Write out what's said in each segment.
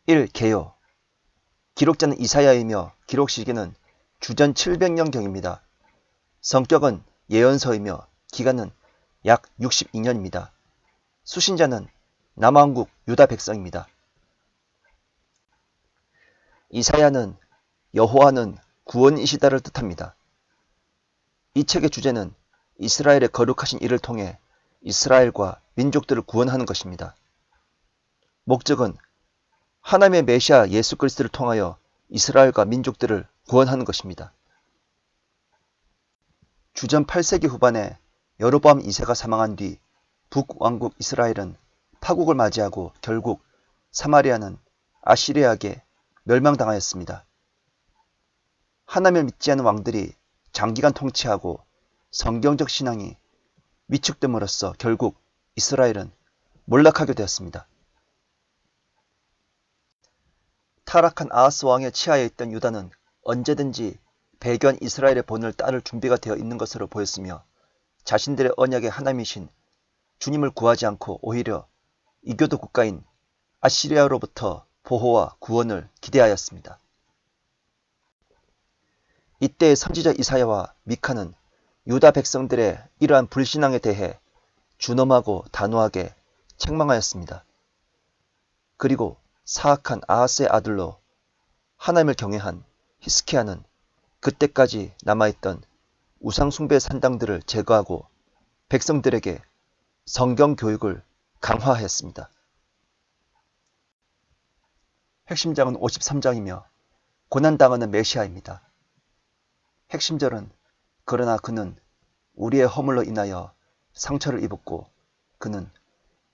1. 개요. 기록자는 이사야이며 기록 시기는 주전 700년경입니다. 성격은 예언서이며 기간은 약 62년입니다. 수신자는 남왕국 유다 백성입니다. 이사야는 여호와는 구원이시다를 뜻합니다. 이 책의 주제는 이스라엘의 거룩하신 이를 통해 이스라엘과 민족들을 구원하는 것입니다. 목적은 하나님의 메시아 예수 그리스도를 통하여 이스라엘과 민족들을 구원하는 것입니다. 주전 8세기 후반에 여로보암 2세가 사망한 뒤 북왕국 이스라엘은 파국을 맞이하고 결국 사마리아는 아시리아에게 멸망당하였습니다. 하나님을 믿지 않은 왕들이 장기간 통치하고 성경적 신앙이 위축됨으로써 결국 이스라엘은 몰락하게 되었습니다. 타락한 아하스 왕의 치하에 있던 유다는 언제든지 배교한 이스라엘의 본을 따를 준비가 되어 있는 것으로 보였으며 자신들의 언약의 하나님이신 주님을 구하지 않고 오히려 이교도 국가인 아시리아로부터 보호와 구원을 기대하였습니다. 이때 선지자 이사야와 미카는 유다 백성들의 이러한 불신앙에 대해 준엄하고 단호하게 책망하였습니다. 그리고 사악한 아하스의 아들로 하나님을 경외한 히스키야는 그때까지 남아있던 우상숭배 산당들을 제거하고 백성들에게 성경 교육을 강화하였습니다. 핵심장은 53장이며 고난당하는 메시아입니다. 핵심절은 그러나 그는 우리의 허물로 인하여 상처를 입었고 그는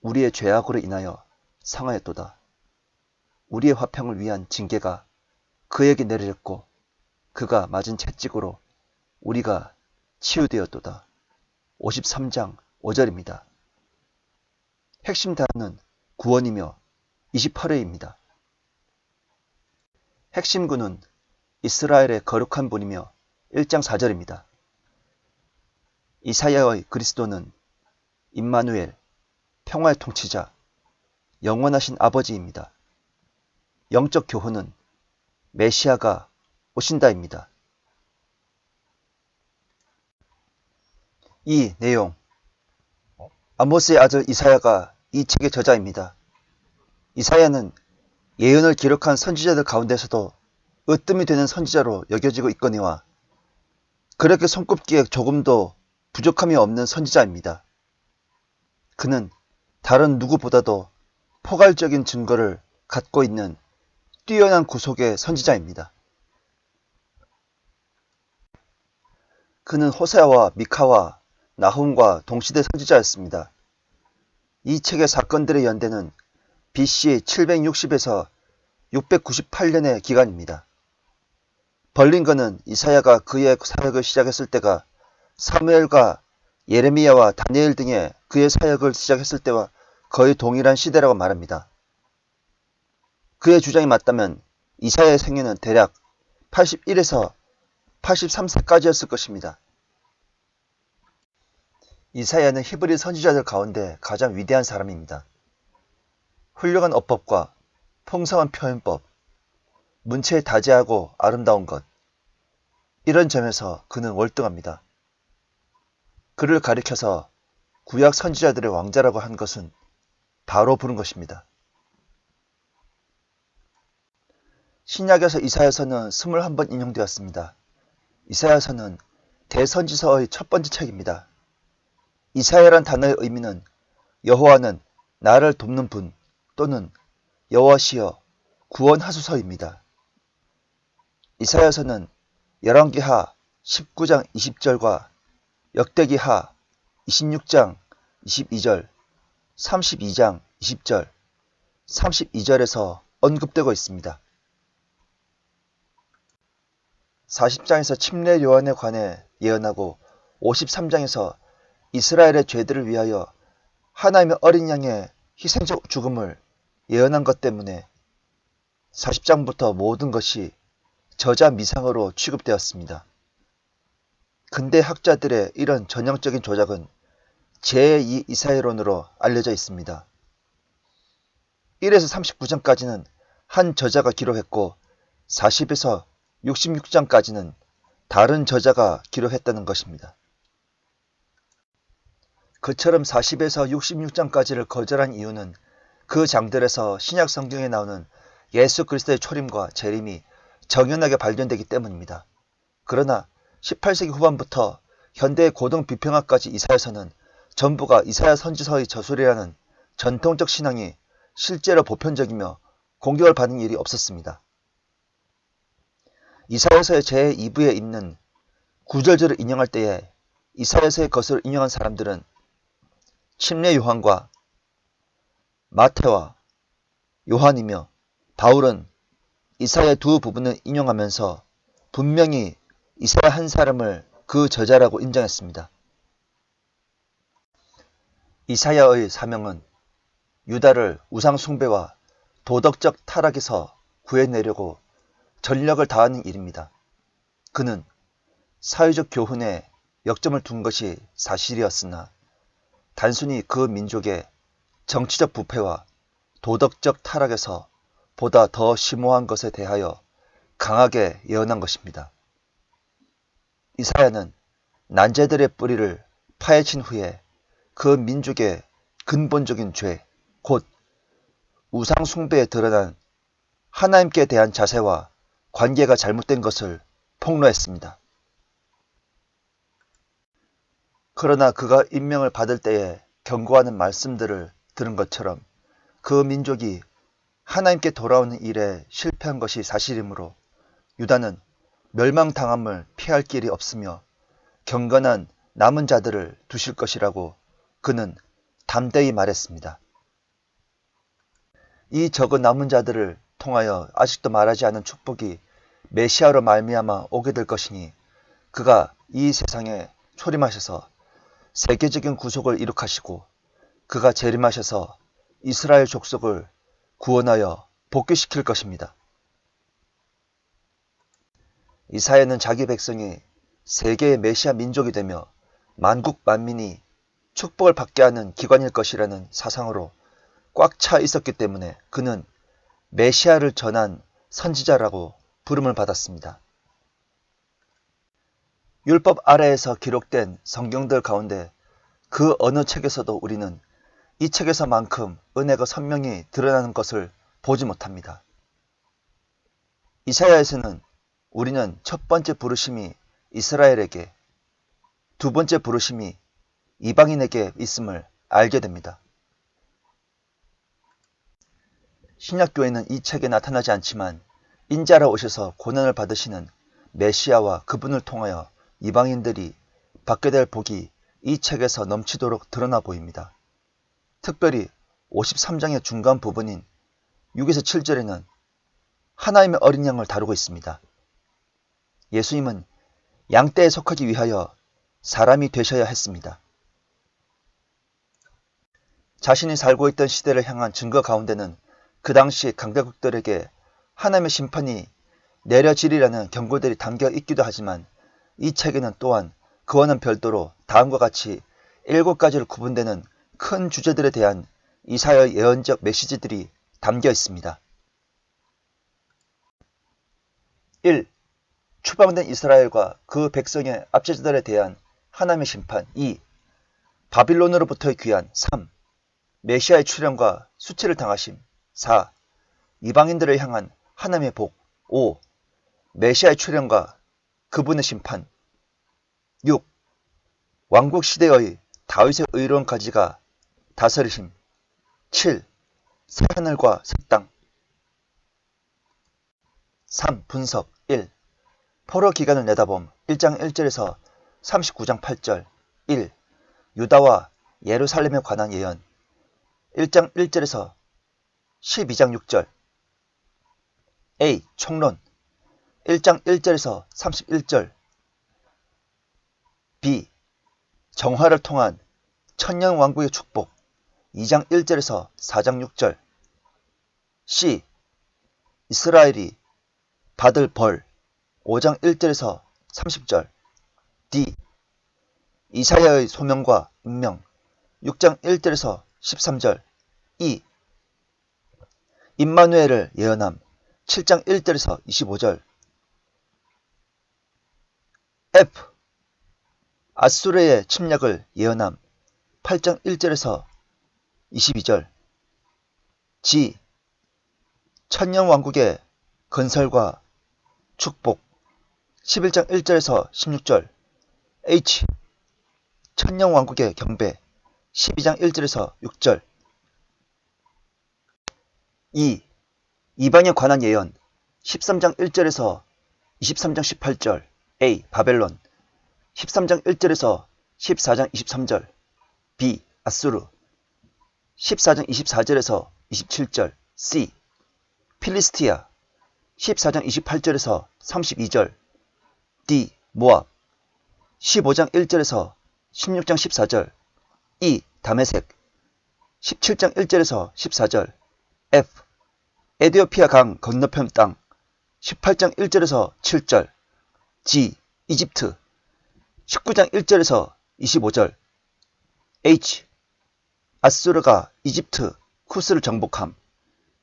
우리의 죄악으로 인하여 상하였도다. 우리의 화평을 위한 징계가 그에게 내려졌고 그가 맞은 채찍으로 우리가 치유되었도다. 53장 5절입니다. 핵심 단어는 구원이며 28회입니다. 핵심구는 이스라엘의 거룩한 분이며 1장 4절입니다. 이사야의 그리스도는 임마누엘, 평화의 통치자, 영원하신 아버지입니다. 영적 교훈은 메시아가 오신다입니다. 이 내용, 아모스의 아들 이사야가 이 책의 저자입니다. 이사야는 예언을 기록한 선지자들 가운데서도 으뜸이 되는 선지자로 여겨지고 있거니와 그렇게 손꼽기에 조금도 부족함이 없는 선지자입니다. 그는 다른 누구보다도 포괄적인 증거를 갖고 있는 뛰어난 구속의 선지자입니다. 그는 호세아와 미카와 나훔과 동시대 선지자였습니다. 이 책의 사건들의 연대는 BC 760에서 698년의 기간입니다. 벌린거는 이사야가 그의 사역을 시작했을 때가 사무엘과 예레미야와 다니엘 등의 그의 사역을 시작했을 때와 거의 동일한 시대라고 말합니다. 그의 주장이 맞다면 이사야의 생애는 대략 81에서 83세까지였을 것입니다. 이사야는 히브리 선지자들 가운데 가장 위대한 사람입니다. 훌륭한 어법과 풍성한 표현법, 문체에 다재하고 아름다운 것, 이런 점에서 그는 월등합니다. 그를 가리켜서 구약 선지자들의 왕자라고 한 것은 바로 부른 것입니다. 신약에서 이사야서는 21번 인용되었습니다. 이사야서는 대선지서의 첫 번째 책입니다. 이사야란 단어의 의미는 여호와는 나를 돕는 분 또는 여호와시여 구원하소서입니다. 이사야서는 열왕기하 19장 20절과 역대기하 26장 22절, 32장 20절, 32절에서 언급되고 있습니다. 40장에서 침례 요한에 관해 예언하고 53장에서 이스라엘의 죄들을 위하여 하나님의 어린 양의 희생적 죽음을 예언한 것 때문에 40장부터 모든 것이 저자 미상으로 취급되었습니다. 근대 학자들의 이런 전형적인 조작은 제2 이사야론으로 알려져 있습니다. 1에서 39장까지는 한 저자가 기록했고 40에서 66장까지는 다른 저자가 기록했다는 것입니다. 그처럼 40에서 66장까지를 거절한 이유는 그 장들에서 신약 성경에 나오는 예수 그리스도의 초림과 재림이 정연하게 발견되기 때문입니다. 그러나 18세기 후반부터 현대의 고등 비평학까지 이사야서는 전부가 이사야 선지서의 저술이라는 전통적 신앙이 실제로 보편적이며 공격을 받은 일이 없었습니다. 이사야서의 제2부에 있는 구절절을 인용할 때에 이사야서의 것을 인용한 사람들은 침례 요한과 마태와 요한이며 바울은 이사야 두 부분을 인용하면서 분명히 이사야 한 사람을 그 저자라고 인정했습니다. 이사야의 사명은 유다를 우상 숭배와 도덕적 타락에서 구해내려고 전력을 다하는 일입니다. 그는 사회적 교훈에 역점을 둔 것이 사실이었으나 단순히 그 민족의 정치적 부패와 도덕적 타락에서 보다 더 심오한 것에 대하여 강하게 예언한 것입니다. 이사야는 난제들의 뿌리를 파헤친 후에 그 민족의 근본적인 죄, 곧 우상 숭배에 드러난 하나님께 대한 자세와 관계가 잘못된 것을 폭로했습니다. 그러나 그가 임명을 받을 때에 경고하는 말씀들을 들은 것처럼 그 민족이 하나님께 돌아오는 일에 실패한 것이 사실이므로 유다는 멸망당함을 피할 길이 없으며 경건한 남은 자들을 두실 것이라고 그는 담대히 말했습니다. 이 적은 남은 자들을 통하여 아직도 말하지 않은 축복이 메시아로 말미암아 오게 될 것이니 그가 이 세상에 초림하셔서 세계적인 구속을 이룩하시고 그가 재림하셔서 이스라엘 족속을 구원하여 복귀시킬 것입니다. 이사야는 자기 백성이 세계의 메시아 민족이 되며 만국 만민이 축복을 받게 하는 기관일 것이라는 사상으로 꽉 차 있었기 때문에 그는 메시아를 전한 선지자라고 부름을 받았습니다. 율법 아래에서 기록된 성경들 가운데 그 어느 책에서도 우리는 이 책에서만큼 은혜가 선명히 드러나는 것을 보지 못합니다. 이사야에서는 우리는 첫 번째 부르심이 이스라엘에게, 두 번째 부르심이 이방인에게 있음을 알게 됩니다. 신약교회는 이 책에 나타나지 않지만 인자로 오셔서 고난을 받으시는 메시아와 그분을 통하여 이방인들이 받게 될 복이 이 책에서 넘치도록 드러나 보입니다. 특별히 53장의 중간 부분인 6에서 7절에는 하나님의 어린 양을 다루고 있습니다. 예수님은 양떼에 속하기 위하여 사람이 되셔야 했습니다. 자신이 살고 있던 시대를 향한 증거 가운데는 그 당시 강대국들에게 하나님의 심판이 내려지리라는 경고들이 담겨 있기도 하지만 이 책에는 또한 그와는 별도로 다음과 같이 7가지로 구분되는 큰 주제들에 대한 이사야의 예언적 메시지들이 담겨 있습니다. 1. 추방된 이스라엘과 그 백성의 압제자들에 대한 하나님의 심판. 2. 바빌론으로부터의 귀환. 3. 메시아의 출현과 수치를 당하심. 4. 이방인들을 향한 하나님의 복. 5. 메시아의 출현과 그분의 심판. 6. 왕국 시대의 다윗의 의로운 가지가 다스리심. 7. 새하늘과 새 땅. 3. 분석. 1. 포로 기간을 내다봄. 1장 1절에서 39장 8절. 1. 유다와 예루살렘에 관한 예언. 1장 1절에서 12장 6절. A. 총론. 1장 1절에서 31절. B. 정화를 통한 천년 왕국의 축복. 2장 1절에서 4장 6절. C. 이스라엘이 받을 벌. 5장 1절에서 30절. D. 이사야의 소명과 운명. 6장 1절에서 13절. E. 임마누엘을 예언함 7장 1절에서 25절. F. 아수르의 침략을 예언함 8장 1절에서 22절. G. 천년왕국의 건설과 축복 11장 1절에서 16절. H. 천년왕국의 경배 12장 1절에서 6절. E. 이방에 관한 예언 13장 1절에서 23장 18절. A. 바벨론 13장 1절에서 14장 23절. B. 아수르 14장 24절에서 27절. C. 필리스티아 14장 28절에서 32절. D. 모압 15장 1절에서 16장 14절. E. 다메섹 17장 1절에서 14절. F. 에디오피아 강 건너편 땅 18장 1절에서 7절. G. 이집트 19장 1절에서 25절. H. 아수르가 이집트 쿠스를 정복함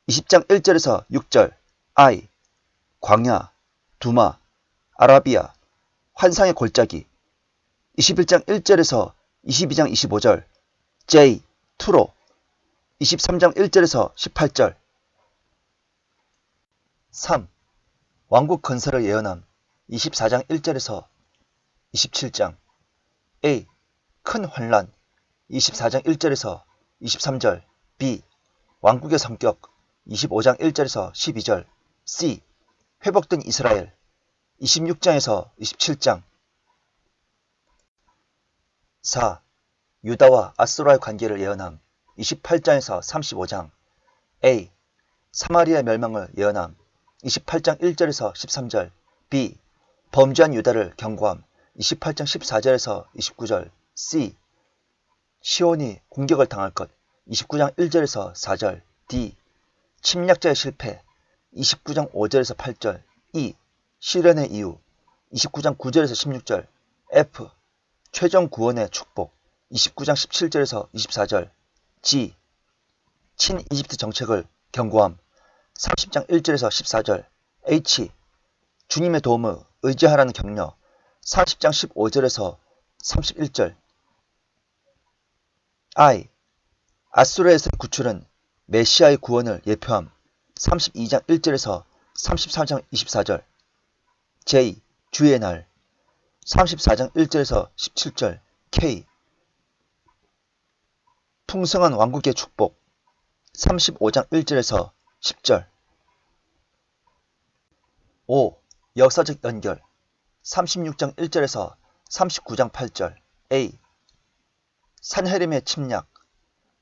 20장 1절에서 6절. I. 광야, 두마, 아라비아, 환상의 골짜기 21장 1절에서 22장 25절. J. 투로 23장 1절에서 18절. 3. 왕국 건설을 예언함 24장 1절에서 27장. A. 큰 환란 24장 1절에서 23절. B. 왕국의 성격 25장 1절에서 12절. C. 회복된 이스라엘 26장에서 27장. 4. 유다와 아수라의 관계를 예언함 28장에서 35장. A. 사마리아 멸망을 예언함 28장 1절에서 13절. B. 범죄한 유다를 경고함 28장 14절에서 29절. C. 시온이 공격을 당할 것 29장 1절에서 4절. D. 침략자의 실패 29장 5절에서 8절. E. 시련의 이유 29장 9절에서 16절. F. 최종 구원의 축복 29장 17절에서 24절. G. 친 이집트 정책을 경고함 30장 1절에서 14절. H. 주님의 도움을 의지하라는 격려 40장 15절에서 31절. I. 아수르에서의 구출은 메시아의 구원을 예표함 32장 1절에서 33장 24절. J. 주의 날 34장 1절에서 17절. K. 풍성한 왕국의 축복 35장 1절에서 10절. 5. 역사적 연결 36장 1절에서 39장 8절. A. 산헤림의 침략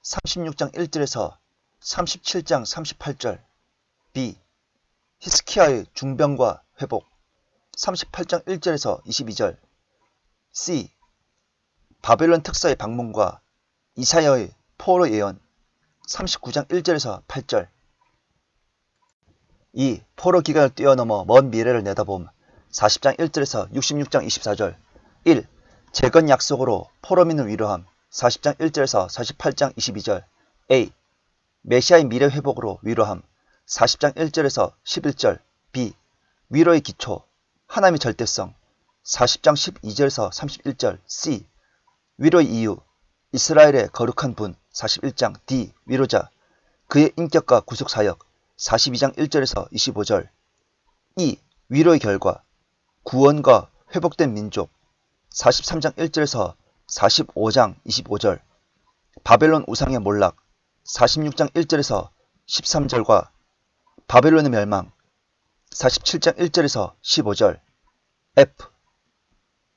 36장 1절에서 37장 38절. B. 히스키야의 중병과 회복 38장 1절에서 22절. C. 바벨론 특사의 방문과 이사야의 포로 예언 39장 1절에서 8절. 2. 포로 기간을 뛰어넘어 먼 미래를 내다봄 40장 1절에서 66장 24절. 1. 재건 약속으로 포로민을 위로함 40장 1절에서 48장 22절. A. 메시아의 미래 회복으로 위로함 40장 1절에서 11절. B. 위로의 기초 하나님의 절대성 40장 12절에서 31절. C. 위로의 이유 이스라엘의 거룩한 분 41장. D. 위로자 그의 인격과 구속사역 42장 1절에서 25절. E. 위로의 결과 구원과 회복된 민족 43장 1절에서 45장 25절. 바벨론 우상의 몰락 46장 1절에서 13절과 바벨론의 멸망 47장 1절에서 15절. F.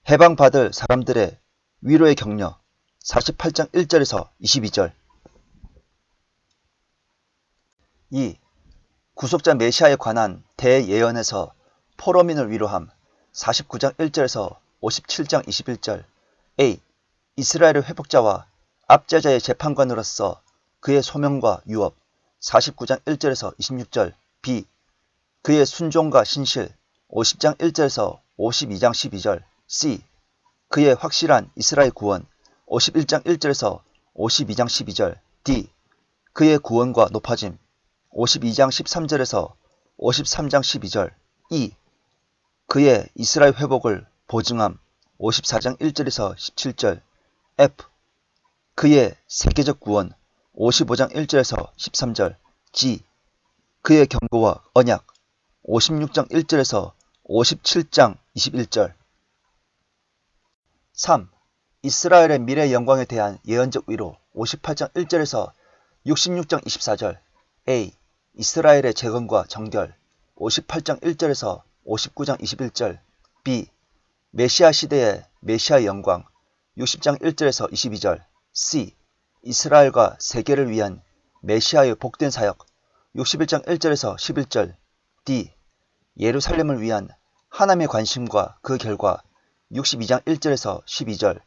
해방받을 사람들의 위로의 격려 48장 1절에서 22절. 2. 구속자 메시아에 관한 대예언에서 포로민을 위로함 49장 1절에서 57장 21절. A. 이스라엘의 회복자와 압제자의 재판관으로서 그의 소명과 유업 49장 1절에서 26절. B. 그의 순종과 신실 50장 1절에서 52장 12절. C. 그의 확실한 이스라엘 구원 51장 1절에서 52장 12절. D. 그의 구원과 높아짐 52장 13절에서 53장 12절. E. 그의 이스라엘 회복을 보증함. 54장 1절에서 17절. F. 그의 세계적 구원. 55장 1절에서 13절. G. 그의 경고와 언약. 56장 1절에서 57장 21절. 3. 이스라엘의 미래 영광에 대한 예언적 위로. 58장 1절에서 66장 24절. A. 이스라엘의 재건과 정결. 58장 1절에서 59장 21절. B. 메시아 시대의 메시아의 영광. 60장 1절에서 22절. C. 이스라엘과 세계를 위한 메시아의 복된 사역. 61장 1절에서 11절. D. 예루살렘을 위한 하나님의 관심과 그 결과. 62장 1절에서 12절.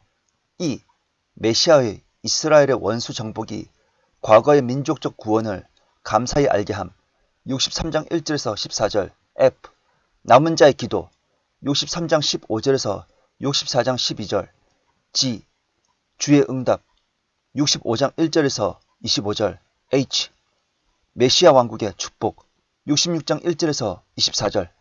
E. 메시아의 이스라엘의 원수 정복이 과거의 민족적 구원을 감사히 알게 함. 63장 1절에서 14절. F. 남은 자의 기도. 63장 15절에서 64장 12절. G. 주의 응답. 65장 1절에서 25절. H. 메시아 왕국의 축복. 66장 1절에서 24절.